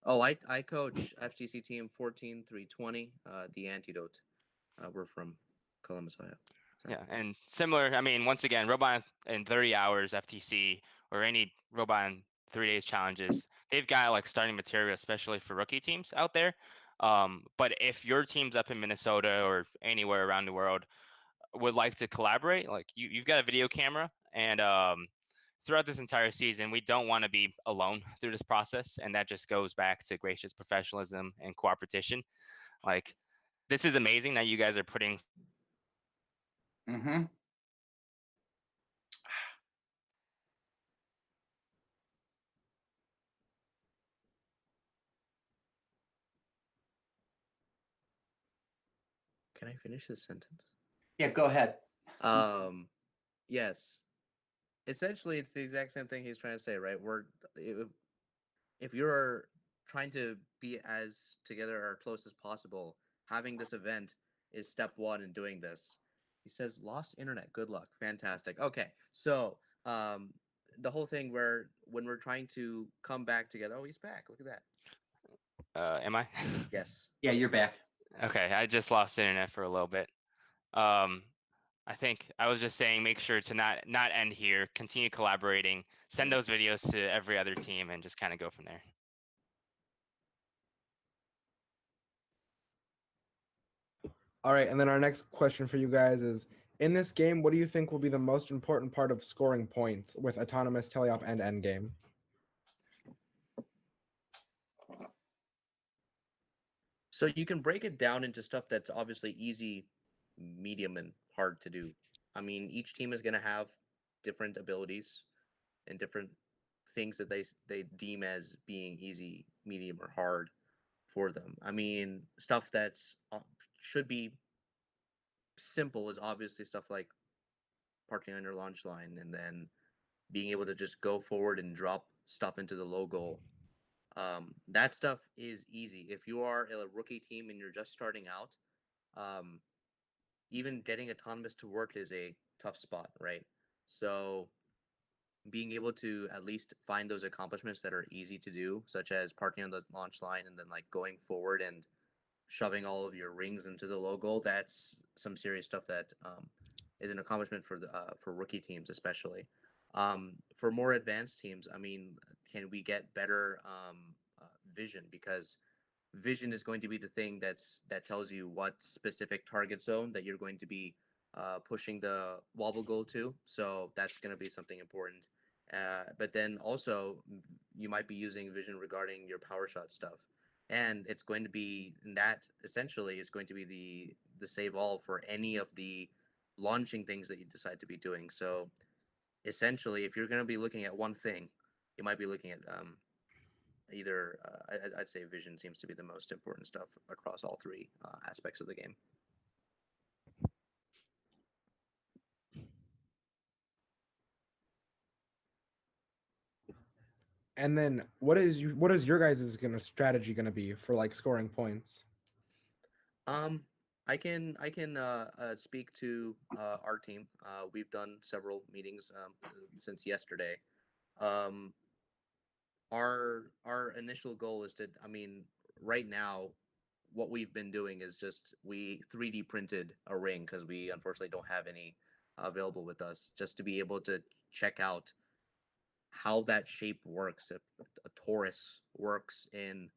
Oh, I coach FTC team 14320, the Antidote. We're from Columbus, Ohio. So. Yeah, and similar. I mean, once again, robot in 30 hours FTC, or any robot in 3 days challenges, they've got like starting material, especially for rookie teams out there. But if your team's up in Minnesota or anywhere around the world would like to collaborate, like you've got a video camera, and throughout this entire season, we don't want to be alone through this process, and that just goes back to gracious professionalism and cooperation. Like, this is amazing that you guys are putting Mm-hmm. Can I finish this sentence? Yeah, go ahead. Yes. Essentially, it's the exact same thing he's trying to say, right? If you're trying to be as together or close as possible, having this event is step one in doing this. He says, lost internet. Good luck. Fantastic. Okay, so the whole thing where when we're trying to come back together. Oh, he's back. Look at that. Am I? Yes. Yeah, you're back. Okay, I just lost internet for a little bit. I think I was just saying, make sure to not end here. Continue collaborating. Send those videos to every other team, and just kind of go from there. All right, and then our next question for you guys is: in this game, what do you think will be the most important part of scoring points with autonomous, teleop, and endgame? So you can break it down into stuff that's obviously easy, medium, and hard to do. I mean, each team is going to have different abilities and different things that they deem as being easy, medium, or hard for them. I mean, stuff that's should be simple is obviously stuff like parking on your launch line and then being able to just go forward and drop stuff into the low goal. That stuff is easy. If you are a rookie team and you're just starting out, um, even getting autonomous to work is a tough spot, right? So being able to at least find those accomplishments that are easy to do, such as parking on the launch line and then like going forward and shoving all of your rings into the logo, that's some serious stuff that is an accomplishment for rookie teams, especially. For more advanced teams, I mean, can we get better vision? Because vision is going to be the thing that tells you what specific target zone that you're going to be pushing the wobble goal to. So that's going to be something important. But then also you might be using vision regarding your power shot stuff, and it's going to be that essentially is going to be the save all for any of the launching things that you decide to be doing. So essentially, if you're going to be looking at one thing, you might be looking at either I'd say vision seems to be the most important stuff across all three aspects of the game. And then what is your guys' strategy gonna be for like scoring points? I can speak to our team. We've done several meetings since yesterday. Um, our initial goal is to, I mean, right now what we've been doing is just we 3D printed a ring because we unfortunately don't have any available with us, just to be able to check out how that shape works, if a torus works in,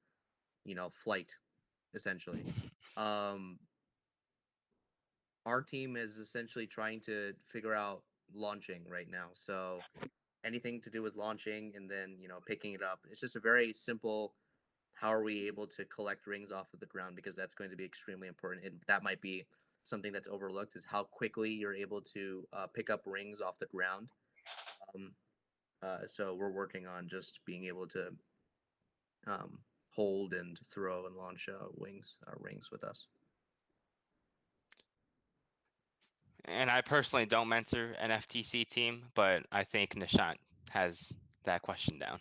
flight, essentially. um our team is essentially trying to figure out launching right now, so anything to do with launching and then picking it up, it's just a very simple, how are we able to collect rings off of the ground, because that's going to be extremely important. That might be something that's overlooked, is how quickly you're able to pick up rings off the ground. um, so we're working on just being able to hold and throw and launch rings with us. And I personally don't mentor an FTC team, but I think Nishant has that question down.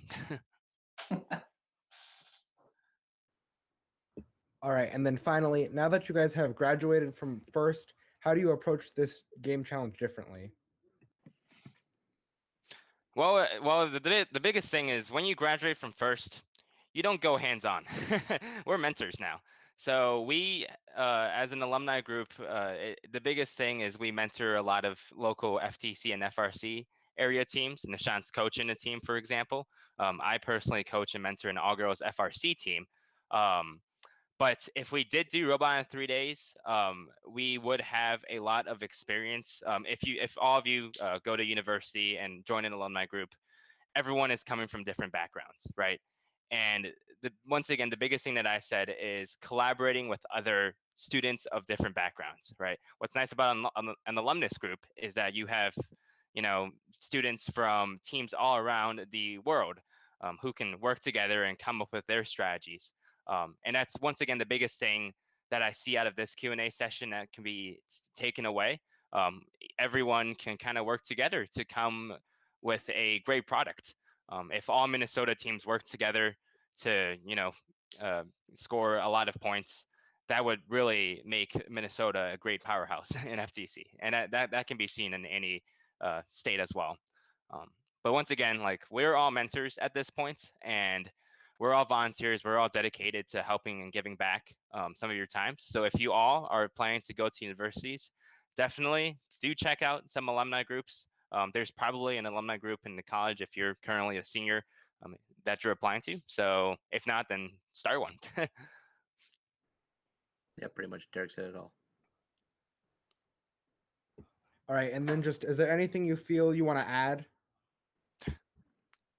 All right, and then finally, now that you guys have graduated from first, how do you approach this game challenge differently? Well, the biggest thing is when you graduate from first, you don't go hands on. We're mentors now. So we, as an alumni group, the biggest thing is we mentor a lot of local FTC and FRC area teams. Nishant's coaching a team, for example. I personally coach and mentor an all girls FRC team. But if we did do robot in 3 days, we would have a lot of experience. If all of you go to university and join an alumni group, everyone is coming from different backgrounds, right? And once again, the biggest thing that I said is collaborating with other students of different backgrounds, right? What's nice about an alumnus group is that you have, students from teams all around the world who can work together and come up with their strategies. And that's once again the biggest thing that I see out of this Q&A session that can be taken away. Everyone can kind of work together to come with a great product. If all Minnesota teams work together to, score a lot of points, that would really make Minnesota a great powerhouse in FTC, and that can be seen in any state as well. But once again, like, we're all mentors at this point, and we're all volunteers. We're all dedicated to helping and giving back some of your time. So if you all are planning to go to universities, definitely do check out some alumni groups. There's probably an alumni group in the college if you're currently a senior that you're applying to. So if not, then start one. Yeah, pretty much Derek said it all. All right, and then just, is there anything you feel you want to add?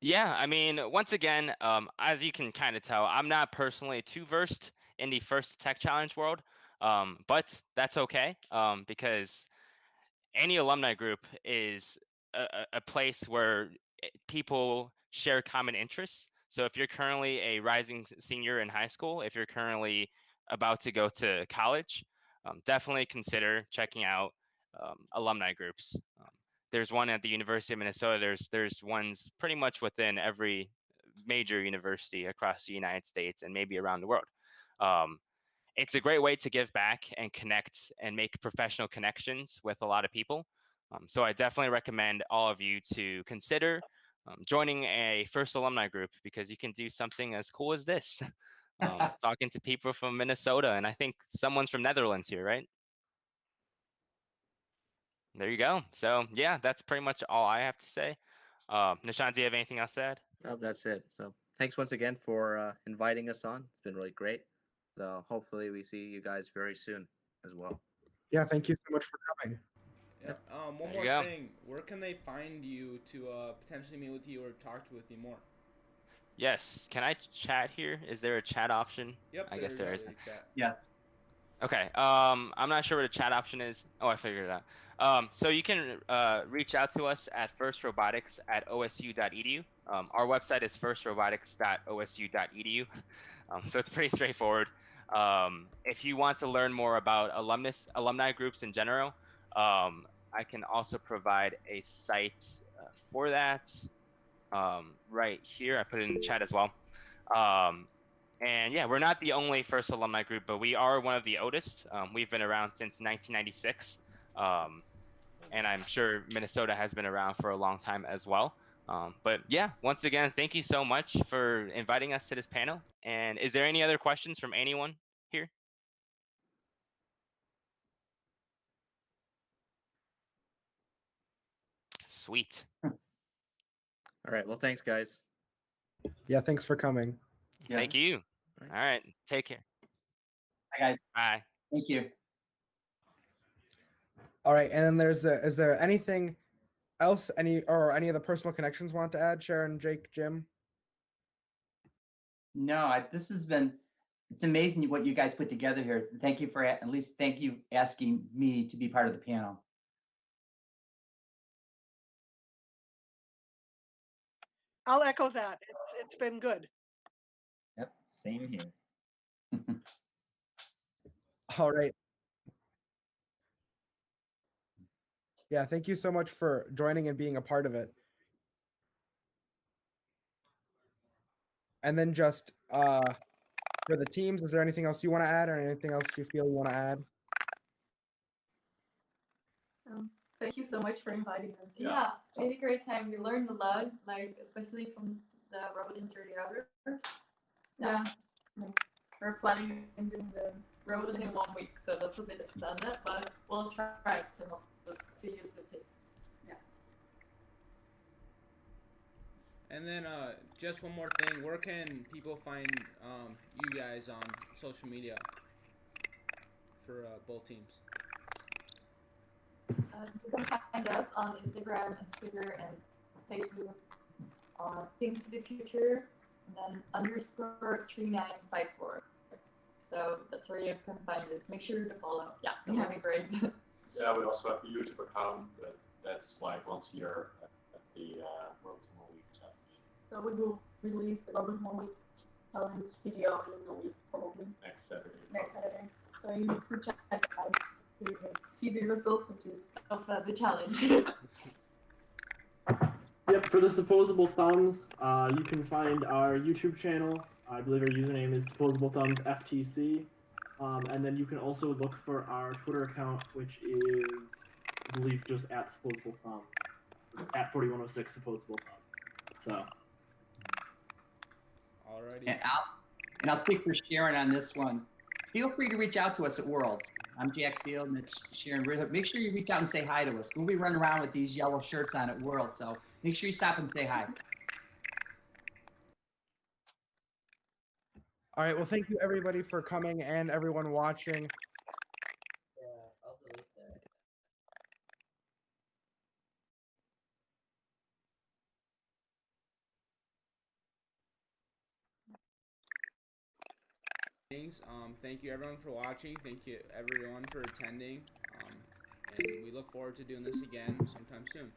Yeah, I mean, once again, as you can kind of tell, I'm not personally too versed in the first tech challenge world, but that's okay because any alumni group is a place where people share common interests. So if you're currently a rising senior in high school, if you're currently about to go to college, definitely consider checking out alumni groups. There's one at the University of Minnesota. There's ones pretty much within every major university across the United States and maybe around the world. It's a great way to give back and connect and make professional connections with a lot of people. So I definitely recommend all of you to consider joining a first alumni group, because you can do something as cool as this. Talking to people from Minnesota, and I think someone's from Netherlands here, right? There you go. So yeah, that's pretty much all I have to say. Nishan, do you have anything else to add? No, that's it. So thanks once again for inviting us on. It's been really great. So hopefully we see you guys very soon as well. Yeah, thank you so much for coming. Yeah. One There more you go. thing. Where can they find you to potentially meet with you or talk with you more? Yes. Can I chat here? Is there a chat option? Yep. I guess there is. Chat. Yes. Okay. I'm not sure what the chat option is. Oh, I figured it out. So you can reach out to us at firstrobotics@osu.edu. Our website is firstrobotics.osu.edu. So it's pretty straightforward. If you want to learn more about alumni groups in general, I can also provide a site for that right here. I put it in the chat as well. And yeah, we're not the only first alumni group, but we are one of the oldest. We've been around since 1996. And I'm sure Minnesota has been around for a long time as well. But yeah, once again, thank you so much for inviting us to this panel. And is there any other questions from anyone here? Sweet. All right. Well, thanks, guys. Yeah, thanks for coming. Yeah. Thank you. All right. Take care. Bye, guys. Bye. Thank you. All right, and then is there anything else, any other personal connections want to add? Sharon, Jake, Jim? No, this has been, it's amazing what you guys put together here. Thank you for, at least thank you asking me to be part of the panel. I'll echo that. It's been good. Yep, same here. All right. Yeah, thank you so much for joining and being a part of it. And then just for the teams, is there anything else you want to add, or anything else you feel you want to add? Thank you so much for inviting us. Yeah, we had a great time. We learned a lot, like especially from the robot interior. Yeah, like, we're planning on doing the robots in 1 week, so that's a bit extended, but we'll try to use the tips. Yeah. And then just one more thing. Where can people find you guys on social media for both teams? You can find us on Instagram and Twitter and Facebook on Things to the Future. and then underscore 3954. So that's where you can find this. Make sure to follow. Yeah, that would be great. Yeah, we also have a YouTube account that's like once a year at the World Tomorrow Week Challenge. So we will release the Global Tomorrow Week Challenge video in a week, probably. Next Saturday. Next Saturday. So you can check it out to see the results of the challenge. Yep, for the Supposable Thumbs, you can find our YouTube channel. I believe our username is Supposable Thumbs FTC. And then you can also look for our Twitter account, which is, I believe, just at Supposable Thumbs. At 4106 Supposable Thumbs. So. Alrighty. And I'll speak for Sharon on this one. Feel free to reach out to us at Worlds. I'm Jack Field and it's Sharon. Make sure you reach out and say hi to us. We'll be running around with these yellow shirts on at Worlds, so make sure you stop and say hi. All right. Well, thank you everybody for coming and everyone watching. Thank you everyone for watching. Thank you everyone for attending. And we look forward to doing this again sometime soon.